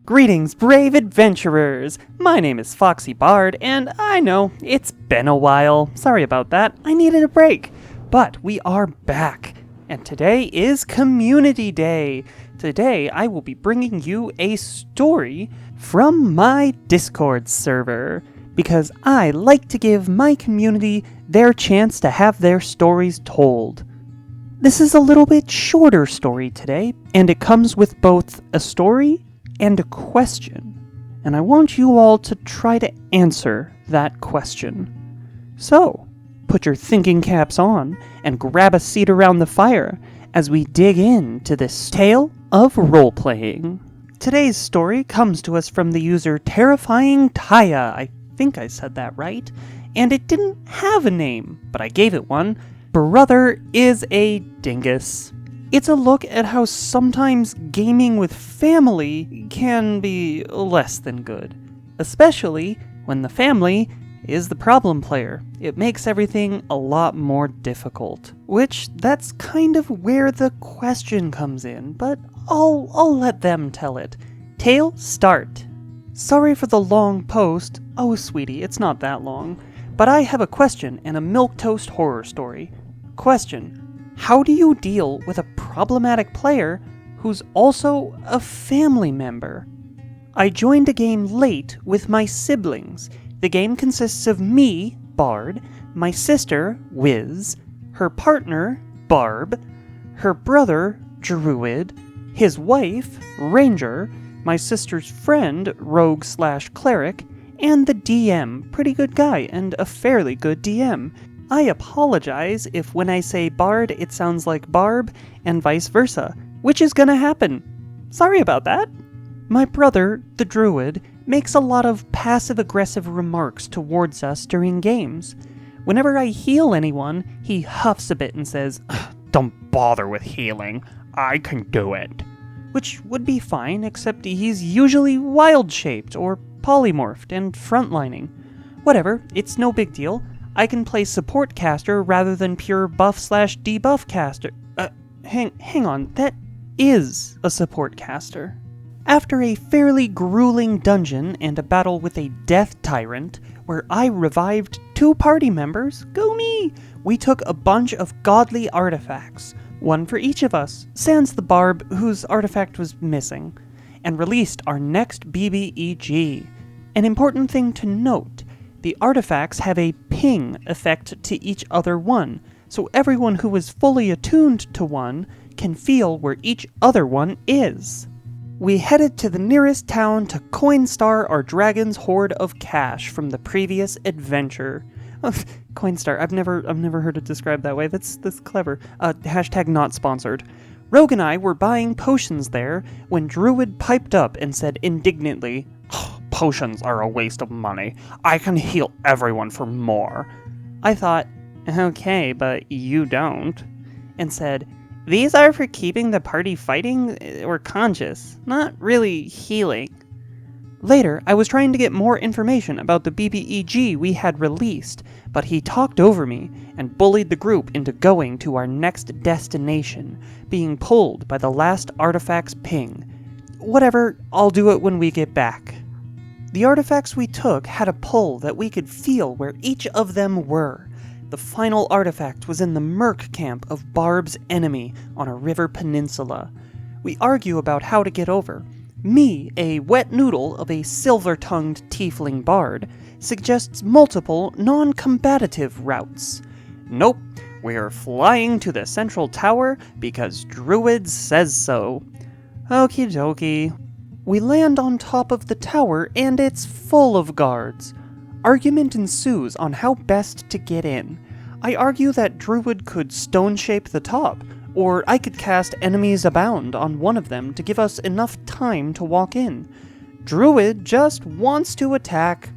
Greetings, brave adventurers! My name is FoxyBard, and I know, it's been a while. Sorry about that, I needed a break. But we are back, and today is Community Day. Today, I will be bringing you a story from my Discord server, because I like to give my community their chance to have their stories told. This is a little bit shorter story today, and it comes with both a story and a question, and I want you all to try to answer that question. So, put your thinking caps on and grab a seat around the fire as we dig into this tale of role-playing. Today's story comes to us from the user Terrifying Taya. I think I said that right. And it didn't have a name, but I gave it one. Brother is a dingus. It's a look at how sometimes gaming with family can be less than good, especially when the family is the problem player. It makes everything a lot more difficult, which that's kind of where the question comes in, but I'll let them tell it. Tale start. Sorry for the long post. Oh, sweetie, it's not that long. But I have a question and a milquetoast horror story. Question. How do you deal with a problematic player who's also a family member? I joined a game late with my siblings. The game consists of me, Bard, my sister, Wiz, her partner, Barb, her brother, Druid, his wife, Ranger, my sister's friend, Rogue/Cleric, and the DM, pretty good guy and a fairly good DM. I apologize if when I say Bard it sounds like Barb, and vice versa, which is gonna happen. Sorry about that. My brother, the Druid, makes a lot of passive-aggressive remarks towards us during games. Whenever I heal anyone, he huffs a bit and says, "Don't bother with healing, I can do it." Which would be fine, except he's usually wild-shaped or polymorphed and frontlining. Whatever, it's no big deal. I can play support caster rather than pure buff/debuff caster. Hang on, that is a support caster. After a fairly grueling dungeon and a battle with a death tyrant, where I revived 2 party members, go me! We took a bunch of godly artifacts, one for each of us, sans the Barb whose artifact was missing, and released our next BBEG. An important thing to note, the artifacts have a ping effect to each other one, so everyone who is fully attuned to one can feel where each other one is. We headed to the nearest town to Coinstar our dragon's hoard of cash from the previous adventure. Coinstar, I've never heard it described that way. That's clever. Hashtag not sponsored. Rogue and I were buying potions there when Druid piped up and said indignantly, "Potions are a waste of money. I can heal everyone for more." I thought, okay, but you don't. And said, "These are for keeping the party fighting or conscious, not really healing." Later, I was trying to get more information about the BBEG we had released, but he talked over me and bullied the group into going to our next destination, being pulled by the last artifact's ping. Whatever, I'll do it when we get back. The artifacts we took had a pull that we could feel where each of them were. The final artifact was in the merc camp of Barb's enemy on a river peninsula. We argue about how to get over. Me, a wet noodle of a silver-tongued tiefling bard, suggests multiple non-combative routes. Nope, we're flying to the central tower because Druid says so. Okie dokie. We land on top of the tower and it's full of guards. Argument ensues on how best to get in. I argue that Druid could stone-shape the top, or I could cast Enemies Abound on one of them to give us enough time to walk in. Druid just wants to attack.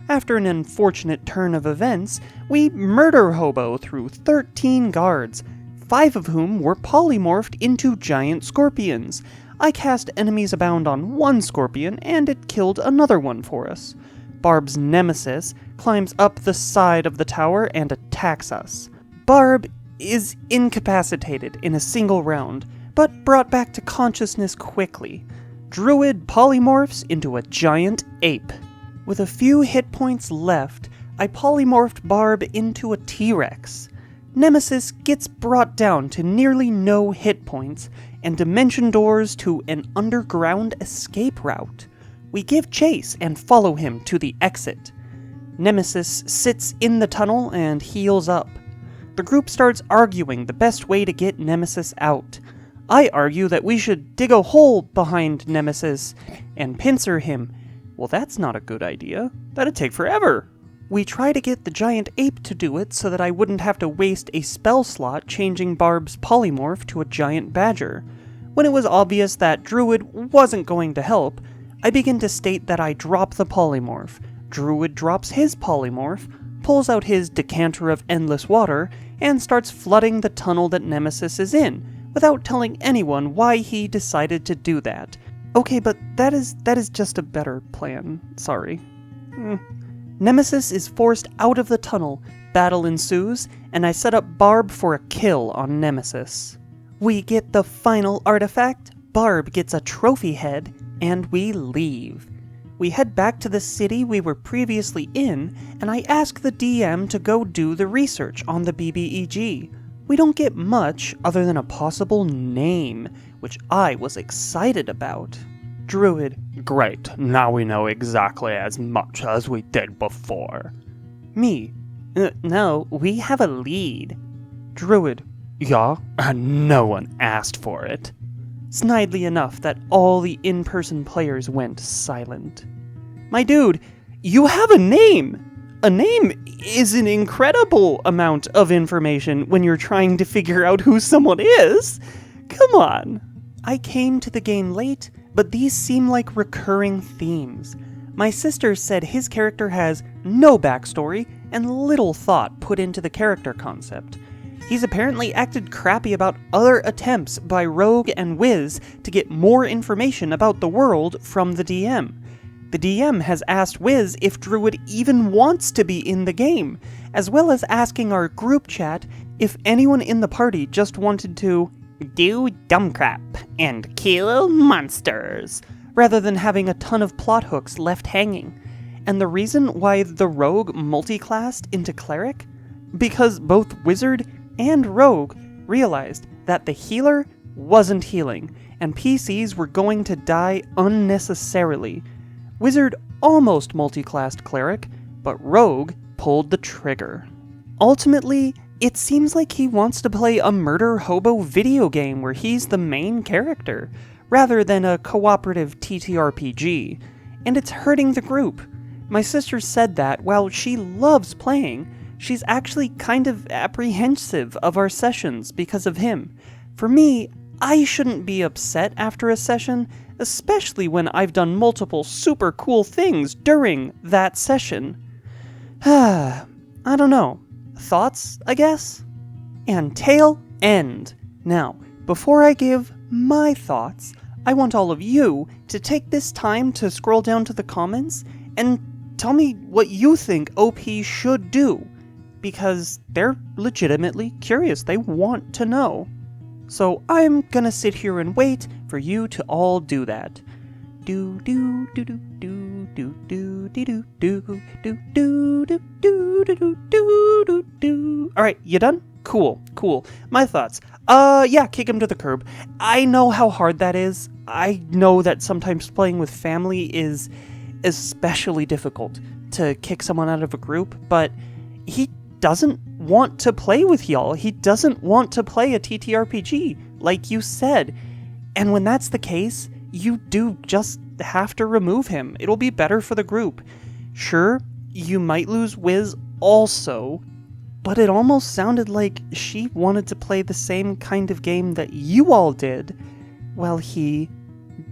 After an unfortunate turn of events, we murder hobo through 13 guards, 5 of whom were polymorphed into giant scorpions. I cast Enemies Abound on one scorpion, and it killed another one for us. Barb's nemesis climbs up the side of the tower and attacks us. Barb is incapacitated in a single round, but brought back to consciousness quickly. Druid polymorphs into a giant ape. With a few hit points left, I polymorphed Barb into a T-Rex. Nemesis gets brought down to nearly no hit points, and dimension doors to an underground escape route. We give chase and follow him to the exit. Nemesis sits in the tunnel and heals up. The group starts arguing the best way to get Nemesis out. I argue that we should dig a hole behind Nemesis and pincer him. Well, that's not a good idea. That'd take forever. We try to get the giant ape to do it so that I wouldn't have to waste a spell slot changing Barb's polymorph to a giant badger. When it was obvious that Druid wasn't going to help, I begin to state that I drop the polymorph. Druid drops his polymorph, pulls out his decanter of endless water, and starts flooding the tunnel that Nemesis is in, without telling anyone why he decided to do that. Okay, but that is just a better plan. Sorry. Nemesis is forced out of the tunnel, battle ensues, and I set up Barb for a kill on Nemesis. We get the final artifact, Barb gets a trophy head, and we leave. We head back to the city we were previously in, and I ask the DM to go do the research on the BBEG. We don't get much other than a possible name, which I was excited about. Druid: Great, now we know exactly as much as we did before. Me: No, we have a lead. Druid: Yeah, and no one asked for it. Snidely enough that all the in-person players went silent. My dude, you have a name! A name is an incredible amount of information when you're trying to figure out who someone is. Come on. I came to the game late, but these seem like recurring themes. My sister said his character has no backstory and little thought put into the character concept. He's apparently acted crappy about other attempts by Rogue and Wiz to get more information about the world from the DM. The DM has asked Wiz if Druid even wants to be in the game, as well as asking our group chat if anyone in the party just wanted to do dumb crap and kill monsters, rather than having a ton of plot hooks left hanging. And the reason why the Rogue multiclassed into Cleric? Because both Wizard and Rogue realized that the healer wasn't healing, and PCs were going to die unnecessarily. Wizard almost multiclassed Cleric, but Rogue pulled the trigger. Ultimately, it seems like he wants to play a murder hobo video game where he's the main character, rather than a cooperative TTRPG, and it's hurting the group. My sister said that while she loves playing, she's actually kind of apprehensive of our sessions because of him. For me, I shouldn't be upset after a session, especially when I've done multiple super cool things during that session. I don't know. Thoughts, I guess? And tail end. Now, before I give my thoughts, I want all of you to take this time to scroll down to the comments and tell me what you think OP should do, because they're legitimately curious. They want to know. So I'm gonna sit here and wait for you to all do that. Do do do do do do do do do do do do do do do do do. All right, you done? Cool. My thoughts. Yeah, kick him to the curb. I know how hard that is. I know that sometimes playing with family is especially difficult to kick someone out of a group, but he doesn't want to play with y'all. He doesn't want to play a TTRPG, like you said. And when that's the case, you do just have to remove him. It'll be better for the group. Sure, you might lose Wiz also, but it almost sounded like she wanted to play the same kind of game that you all did, while he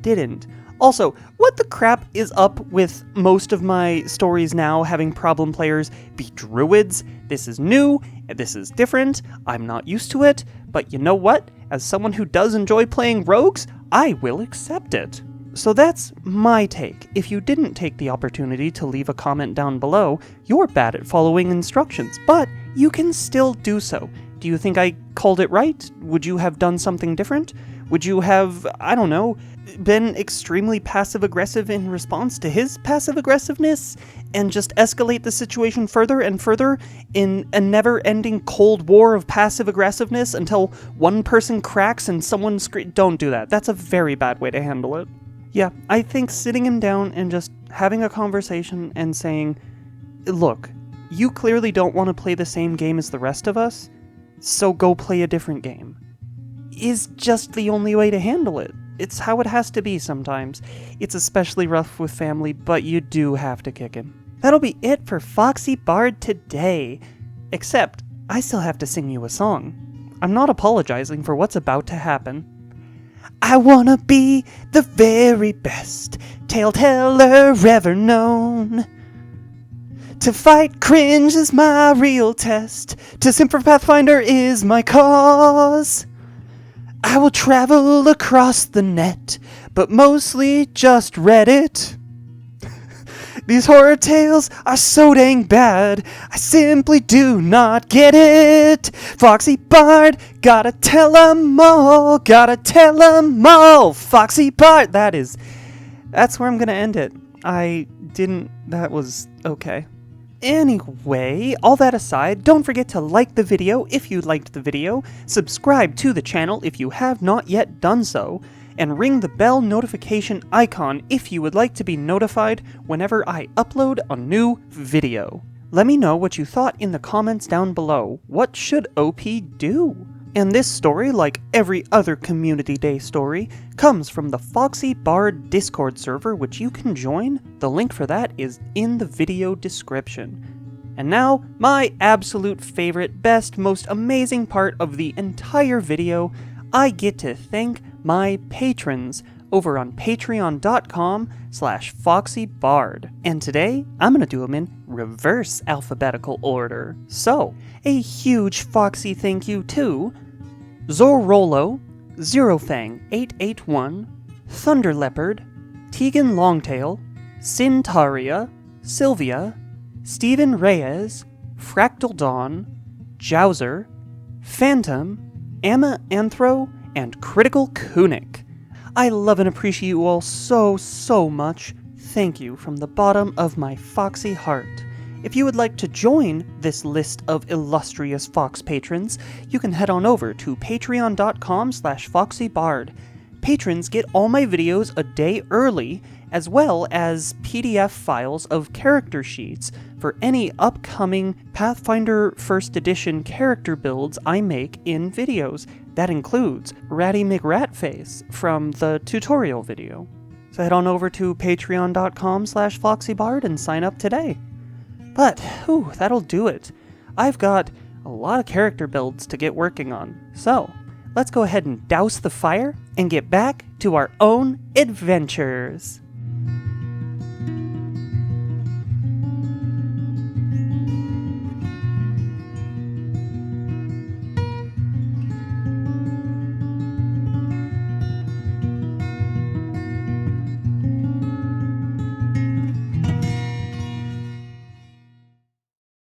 didn't. Also, what the crap is up with most of my stories now having problem players be druids? This is new, this is different, I'm not used to it, but you know what? As someone who does enjoy playing rogues, I will accept it. So that's my take. If you didn't take the opportunity to leave a comment down below, you're bad at following instructions, but you can still do so. Do you think I called it right? Would you have done something different? Would you have, I don't know, been extremely passive-aggressive in response to his passive-aggressiveness and just escalate the situation further and further in a never-ending cold war of passive-aggressiveness until one person cracks and someone Don't do that. That's a very bad way to handle it. Yeah, I think sitting him down and just having a conversation and saying, look, you clearly don't want to play the same game as the rest of us, so go play a different game, is just the only way to handle it. It's how it has to be sometimes. It's especially rough with family, but you do have to kick him. That'll be it for FoxyBard today. Except, I still have to sing you a song. I'm not apologizing for what's about to happen. I wanna be the very best tale-teller ever known. To fight cringe is my real test. To simp for Pathfinder is my cause. I will travel across the net, but mostly just Reddit. These horror tales are so dang bad, I simply do not get it. FoxyBard, gotta tell 'em all, gotta tell 'em all. FoxyBard, that's where I'm gonna end it. That was okay. Anyway, all that aside, don't forget to like the video if you liked the video, subscribe to the channel if you have not yet done so, and ring the bell notification icon if you would like to be notified whenever I upload a new video. Let me know what you thought in the comments down below. What should OP do? And this story, like every other Community Day story, comes from the FoxyBard Discord server, which you can join. The link for that is in the video description. And now, my absolute favorite, best, most amazing part of the entire video, I get to thank my patrons over on patreon.com/FoxyBard. And today, I'm gonna do them in reverse alphabetical order. So, a huge Foxy thank you to Zorrolo, Zerofang881, Thunder Leopard, Tegan Longtail, Sintaria, Sylvia, Stephen Reyes, Fractal Dawn, Jowser, Phantom, Amma Anthro, and Critical Kunik. I love and appreciate you all so, so much. Thank you from the bottom of my foxy heart. If you would like to join this list of illustrious Fox patrons, you can head on over to patreon.com/FoxyBard. Patrons get all my videos a day early, as well as PDF files of character sheets for any upcoming Pathfinder 1st Edition character builds I make in videos. That includes Ratty McRatface from the tutorial video. So head on over to patreon.com/FoxyBard and sign up today. But, that'll do it. I've got a lot of character builds to get working on. So, let's go ahead and douse the fire and get back to our own adventures.